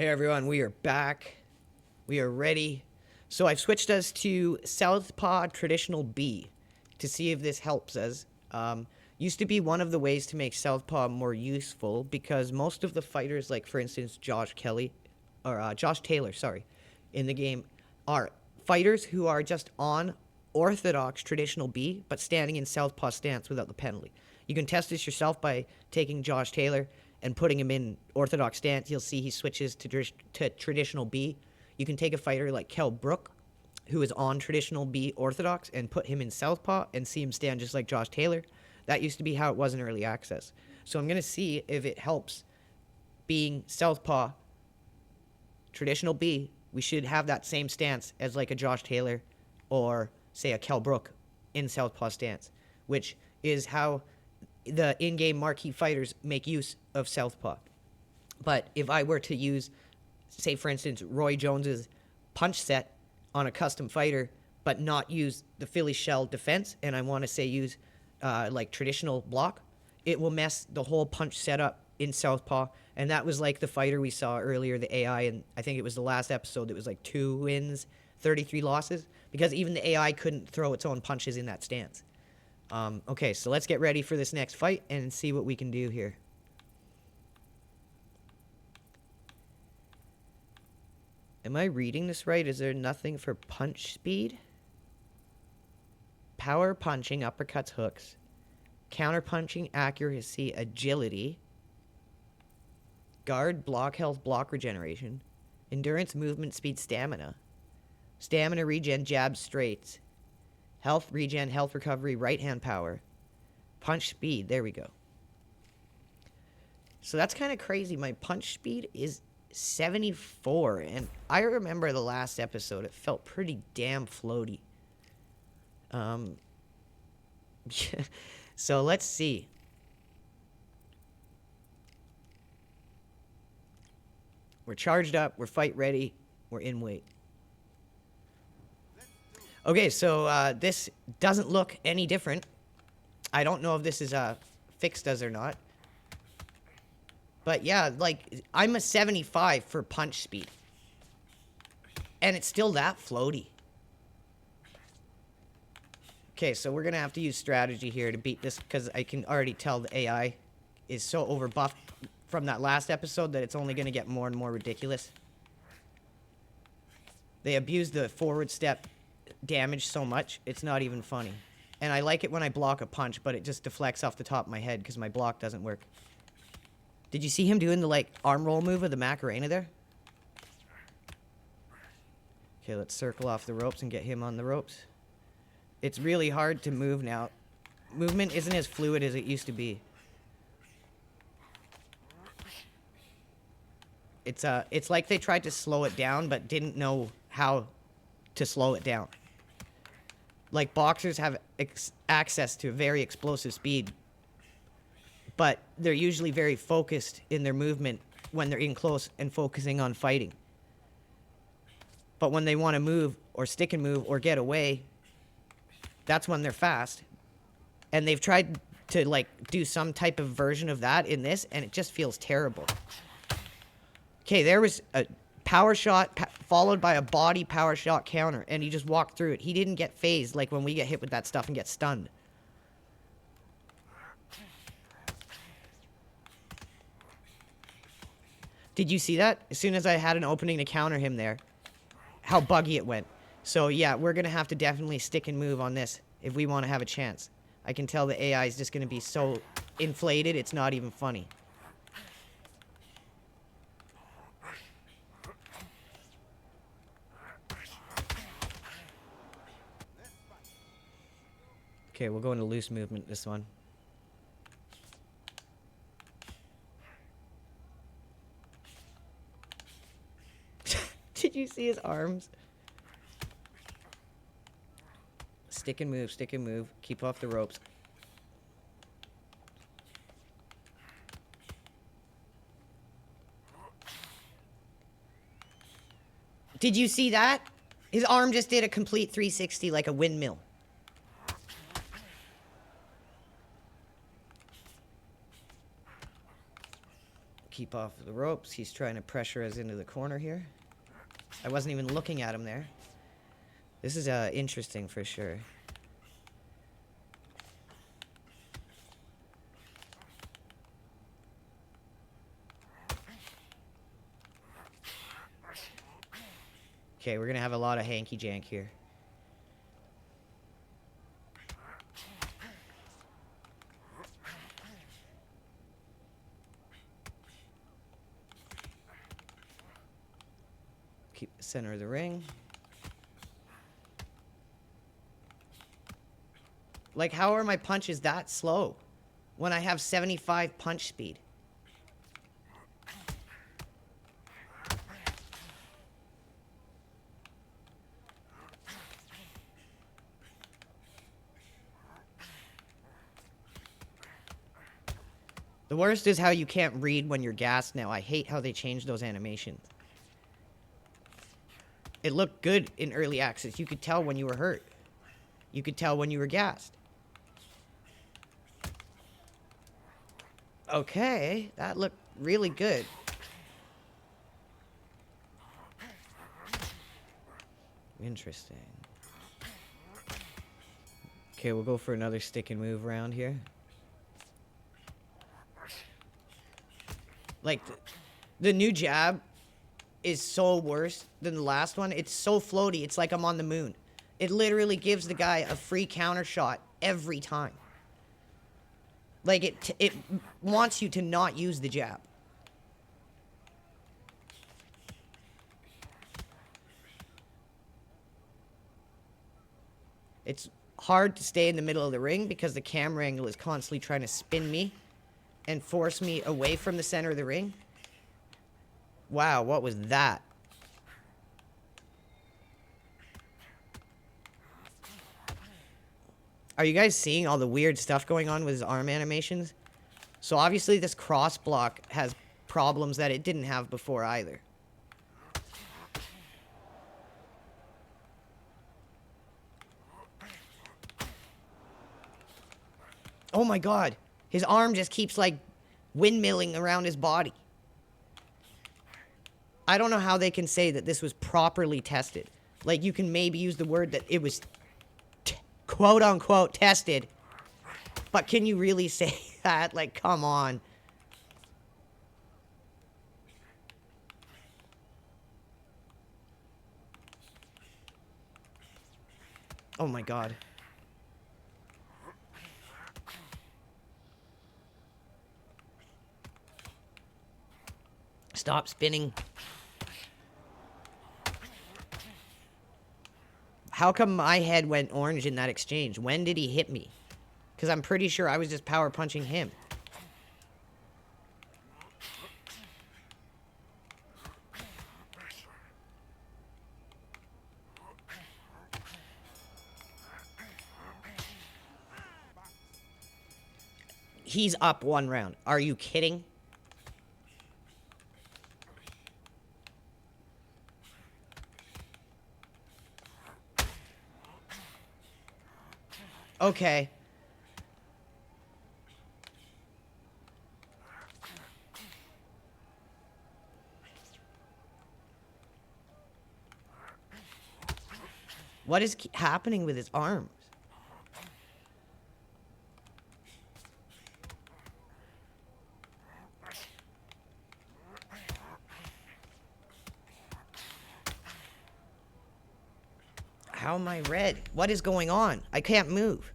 Hey everyone, we are back. We are ready. So I've switched us to Southpaw Traditional B to see if this helps us. Used to be one of the ways to make Southpaw more useful because most of the fighters, like for instance Josh Taylor, in the game, are fighters who are just on orthodox Traditional B but standing in Southpaw stance without the penalty. You can test this yourself by taking Josh Taylor and putting him in orthodox stance. You'll see he switches to Traditional B. You can take a fighter like Kell Brook, who is on Traditional B orthodox, and put him in Southpaw and see him stand just like Josh Taylor. That used to be how it was in early access. So I'm going to see if it helps being Southpaw Traditional B. We should have that same stance as like a Josh Taylor or, say, a Kell Brook in Southpaw stance, which is how the in-game marquee fighters make use of Southpaw. But if I were to use, say, for instance, Roy Jones's punch set on a custom fighter, but not use the Philly shell defense, and I want to, say, use like traditional block, it will mess the whole punch setup in Southpaw. And that was like the fighter we saw earlier, the AI, and I think it was the last episode. It was like 2 wins, 33 losses, because even the AI couldn't throw its own punches in that stance. Okay, so let's get ready for this next fight and see what we can do here. Am I reading this right? Is there nothing for punch speed? Power punching, uppercuts, hooks. Counter punching, accuracy, agility. Guard, block, health, block regeneration. Endurance, movement, speed, stamina. Stamina regen, jab, straights. Health regen, health recovery, right hand power. Punch speed, there we go. So that's kind of crazy. My punch speed is 74, and I remember the last episode. It felt pretty damn floaty. So let's see. We're charged up. We're fight ready. We're in weight. Okay, so this doesn't look any different. I don't know if this is fixed as or not. But yeah, like, I'm a 75 for punch speed. And it's still that floaty. Okay, so we're going to have to use strategy here to beat this, because I can already tell the AI is so overbuffed from that last episode that it's only going to get more and more ridiculous. They abuse the forward step damage so much, it's not even funny. And I like it when I block a punch, but it just deflects off the top of my head because my block doesn't work. Did you see him doing the, like, arm roll move of the Macarena there? Okay, let's circle off the ropes and get him on the ropes. It's really hard to move now. Movement isn't as fluid as it used to be. It's like they tried to slow it down but didn't know how to slow it down. Like, boxers have access to very explosive speed, but they're usually very focused in their movement when they're in close and focusing on fighting. But when they want to move or stick and move or get away, that's when they're fast. And they've tried to, like, do some type of version of that in this, and it just feels terrible. Okay, there was a power shot followed by a body power shot counter, and he just walked through it. He didn't get phased like when we get hit with that stuff and get stunned. Did you see that? As soon as I had an opening to counter him there, how buggy it went. So yeah, we're going to have to definitely stick and move on this if we want to have a chance. I can tell the AI is just going to be so inflated, it's not even funny. Okay, we'll go into loose movement this one. Did you see his arms? Stick and move, stick and move. Keep off the ropes. Did you see that? His arm just did a complete 360 like a windmill. Keep off the ropes. He's trying to pressure us into the corner here. I wasn't even looking at him there. This is interesting for sure. Okay, we're gonna have a lot of hanky-jank here. Keep the center of the ring. Like, how are my punches that slow when I have 75 punch speed? The worst is how you can't read when you're gassed now. I hate how they changed those animations. It looked good in early access. You could tell when you were hurt. You could tell when you were gassed. Okay, that looked really good. Interesting. Okay, we'll go for another stick and move round here. Like, the new jab is so worse than the last one. It's so floaty. It's like I'm on the moon. It literally gives the guy a free counter shot every time. Like, it wants you to not use the jab. It's hard to stay in the middle of the ring because the camera angle is constantly trying to spin me and force me away from the center of the ring. Wow, what was that? Are you guys seeing all the weird stuff going on with his arm animations? So obviously this cross block has problems that it didn't have before either. Oh my god. His arm just keeps like windmilling around his body. I don't know how they can say that this was properly tested. Like, you can maybe use the word that it was quote unquote tested. But can you really say that? Like, come on. Oh my god. Stop spinning. How come my head went orange in that exchange? When did he hit me? Because I'm pretty sure I was just power punching him. He's up one round. Are you kidding? Okay. What is happening with his arms? How am I red? What is going on? I can't move.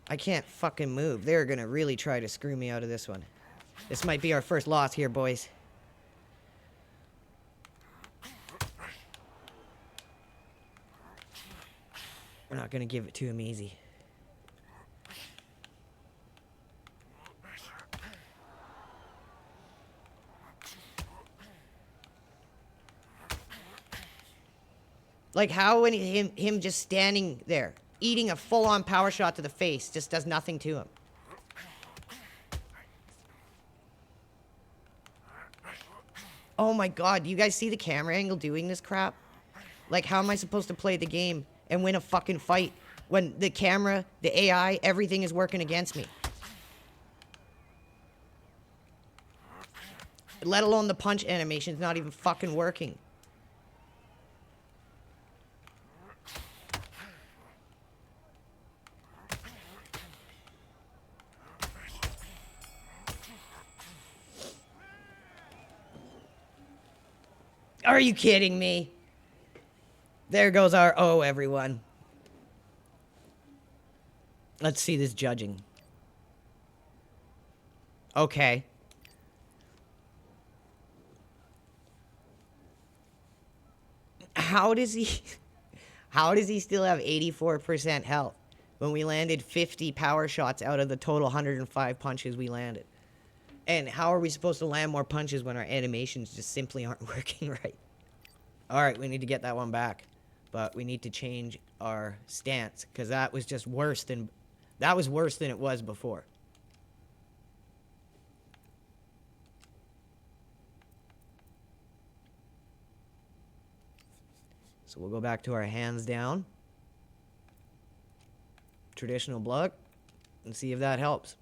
I can't fucking move. They're gonna really try to screw me out of this one. This might be our first loss here, boys. We're not gonna give it to him easy. Like, how when him just standing there, eating a full-on power shot to the face, just does nothing to him. Oh my god, do you guys see the camera angle doing this crap? Like, how am I supposed to play the game and win a fucking fight when the camera, the AI, everything is working against me? Let alone the punch animation's not even fucking working. Are you kidding me? There goes our O, everyone. Let's see this judging. Okay. How does he still have 84% health when we landed 50 power shots out of the total 105 punches we landed? And how are we supposed to land more punches when our animations just simply aren't working right? Alright, we need to get that one back. But we need to change our stance, because that was just worse than... That was worse than it was before. So we'll go back to our hands down. Traditional block. And see if that helps.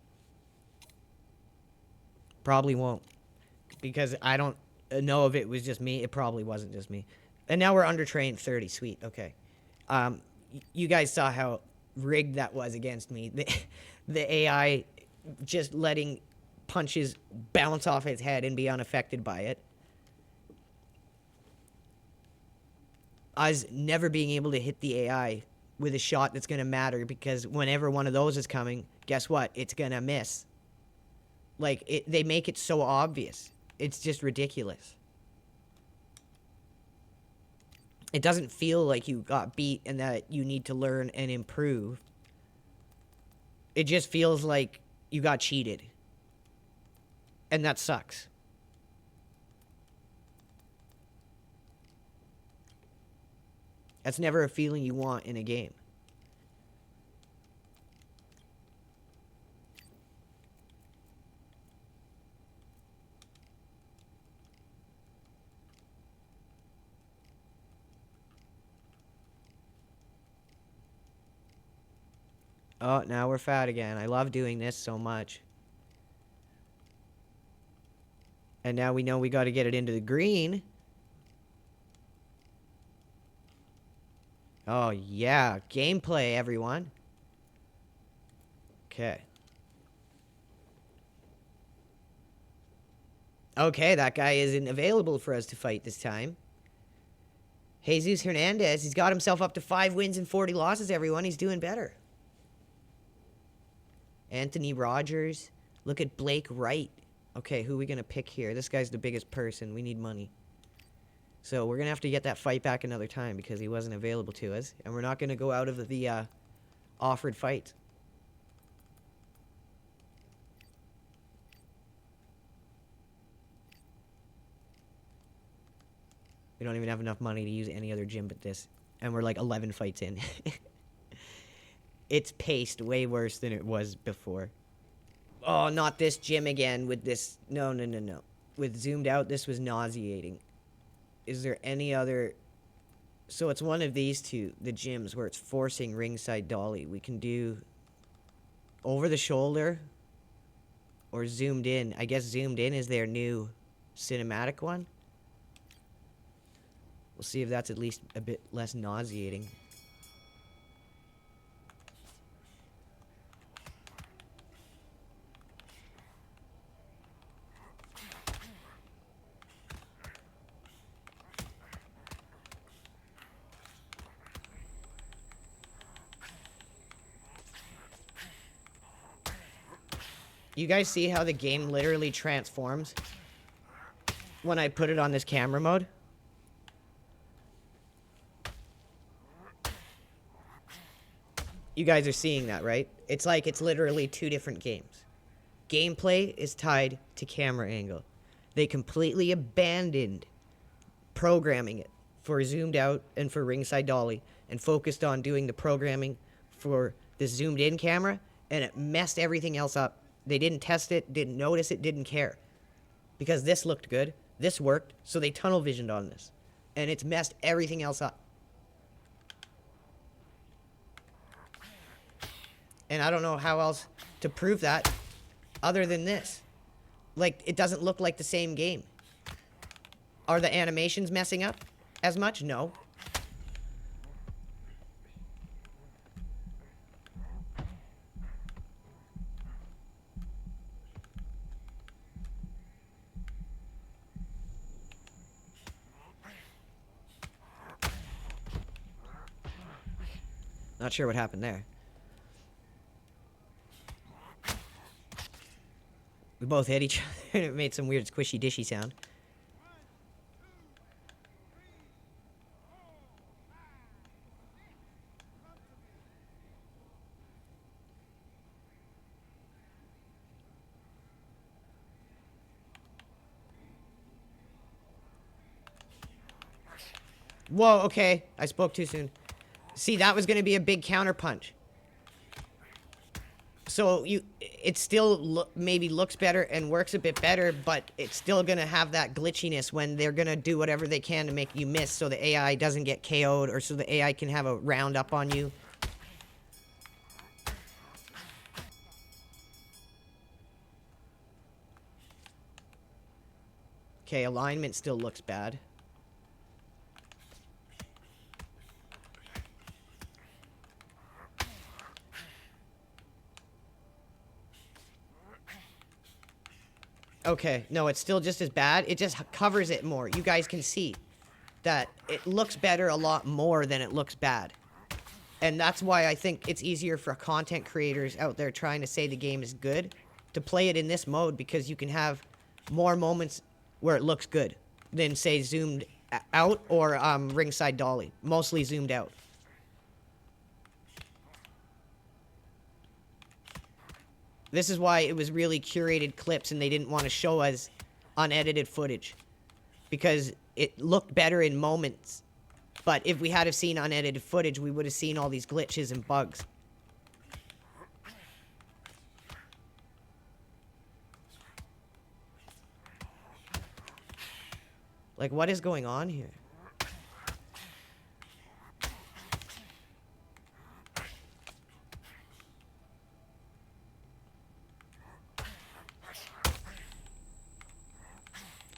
Probably won't. Because I don't know if it was just me. It probably wasn't just me. And now we're undertrained 30. Sweet. Okay. You guys saw how rigged that was against me. The AI just letting punches bounce off its head and be unaffected by it. Us never being able to hit the AI with a shot that's going to matter, because whenever one of those is coming, guess what? It's going to miss. Like, they make it so obvious. It's just ridiculous. It doesn't feel like you got beat and that you need to learn and improve. It just feels like you got cheated. And that sucks. That's never a feeling you want in a game. Oh, now we're fat again. I love doing this so much. And now we know we got to get it into the green. Oh, yeah. Gameplay, everyone. Okay. Okay, that guy isn't available for us to fight this time. Jesus Hernandez, he's got himself up to 5 wins and 40 losses, everyone. He's doing better. Anthony Rogers. Look at Blake Wright. Okay, who are we going to pick here? This guy's the biggest person. We need money. So we're going to have to get that fight back another time because he wasn't available to us. And we're not going to go out of the offered fight. We don't even have enough money to use any other gym but this. And we're like 11 fights in. It's paced way worse than it was before. Oh, not this gym again with this. No. With zoomed out, this was nauseating. Is there any other... So it's one of these two, the gyms, where it's forcing ringside dolly. We can do over the shoulder or zoomed in. I guess zoomed in is their new cinematic one. We'll see if that's at least a bit less nauseating. You guys see how the game literally transforms when I put it on this camera mode? You guys are seeing that, right? It's like it's literally two different games. Gameplay is tied to camera angle. They completely abandoned programming it for zoomed out and for ringside dolly and focused on doing the programming for the zoomed in camera, and it messed everything else up. They didn't test it, didn't notice it, didn't care. Because this looked good. This worked, so they tunnel visioned on this. And it's messed everything else up. And I don't know how else to prove that other than this. Like, it doesn't look like the same game. Are the animations messing up as much? No. Not sure what happened there. We both hit each other and it made some weird squishy dishy sound. Whoa, okay. I spoke too soon. See, that was going to be a big counter punch. So it still maybe looks better and works a bit better, but it's still going to have that glitchiness when they're going to do whatever they can to make you miss so the AI doesn't get KO'd or so the AI can have a round up on you. Okay, alignment still looks bad. Okay, no, it's still just as bad. It just covers it more. You guys can see that it looks better a lot more than it looks bad. And that's why I think it's easier for content creators out there trying to say the game is good to play it in this mode, because you can have more moments where it looks good than, say, zoomed out or ringside dolly. Mostly zoomed out. This is why it was really curated clips and they didn't want to show us unedited footage, because it looked better in moments. But if we had have seen unedited footage, we would have seen all these glitches and bugs. Like, what is going on here?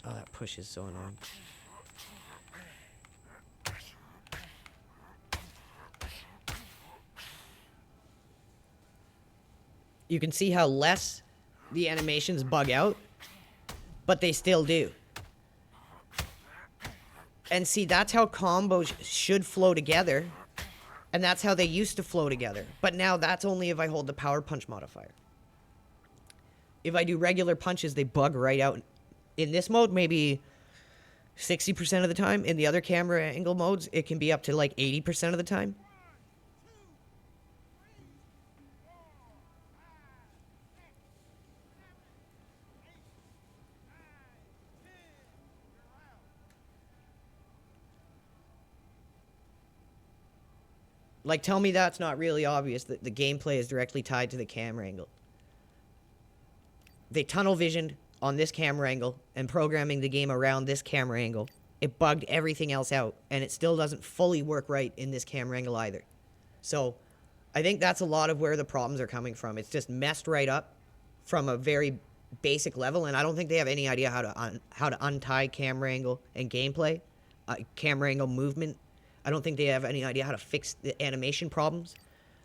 Oh, that push is so annoying. You can see how less the animations bug out, but they still do. And see, that's how combos should flow together, and that's how they used to flow together. But now that's only if I hold the power punch modifier. If I do regular punches, they bug right out. In this mode, maybe 60% of the time. In the other camera angle modes, it can be up to like 80% of the time. Like, tell me that's not really obvious that the gameplay is directly tied to the camera angle. They tunnel visioned on this camera angle and programming the game around this camera angle. It bugged everything else out, and it still doesn't fully work right in this camera angle either. So I think that's a lot of where the problems are coming from. It's just messed right up from a very basic level, and I don't think they have any idea how to untie camera angle and gameplay, camera angle movement. I don't think they have any idea how to fix the animation problems,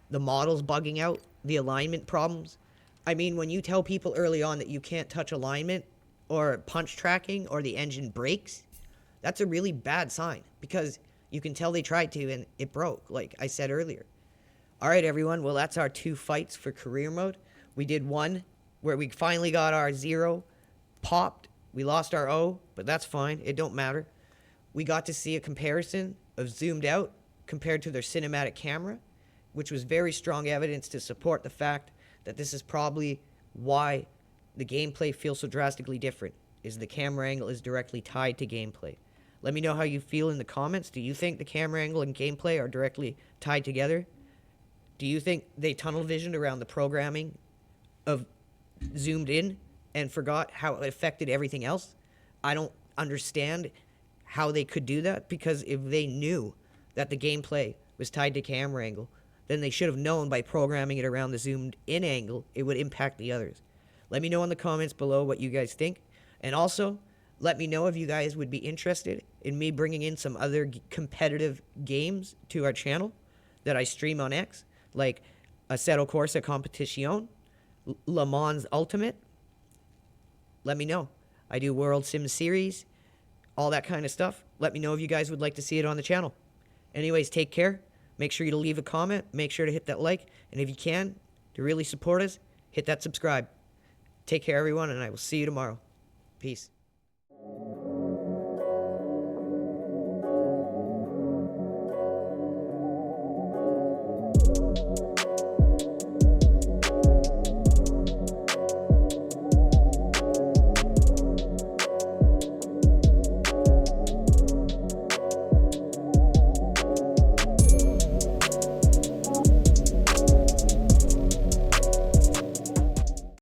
the models bugging out, the alignment problems. I mean, when you tell people early on that you can't touch alignment or punch tracking or the engine breaks, that's a really bad sign, because you can tell they tried to and it broke, like I said earlier. All right, everyone. Well, that's our 2 fights for career mode. We did one where we finally got our 0 popped. We lost our O, but that's fine. It don't matter. We got to see a comparison of zoomed out compared to their cinematic camera, which was very strong evidence to support the fact that this is probably why the gameplay feels so drastically different, is the camera angle is directly tied to gameplay. Let me know how you feel in the comments. Do you think the camera angle and gameplay are directly tied together? Do you think they tunnel visioned around the programming of zoomed in and forgot how it affected everything else? I don't understand how they could do that, because if they knew that the gameplay was tied to camera angle, then they should have known by programming it around the zoomed in angle, it would impact the others. Let me know in the comments below what you guys think. And also, let me know if you guys would be interested in me bringing in some other competitive games to our channel that I stream on X, like Assetto Corsa Competition, Le Mans Ultimate. Let me know. I do World Sim Series, all that kind of stuff. Let me know if you guys would like to see it on the channel. Anyways, take care. Make sure you leave a comment. Make sure to hit that like. And if you can, to really support us, hit that subscribe. Take care, everyone, and I will see you tomorrow. Peace.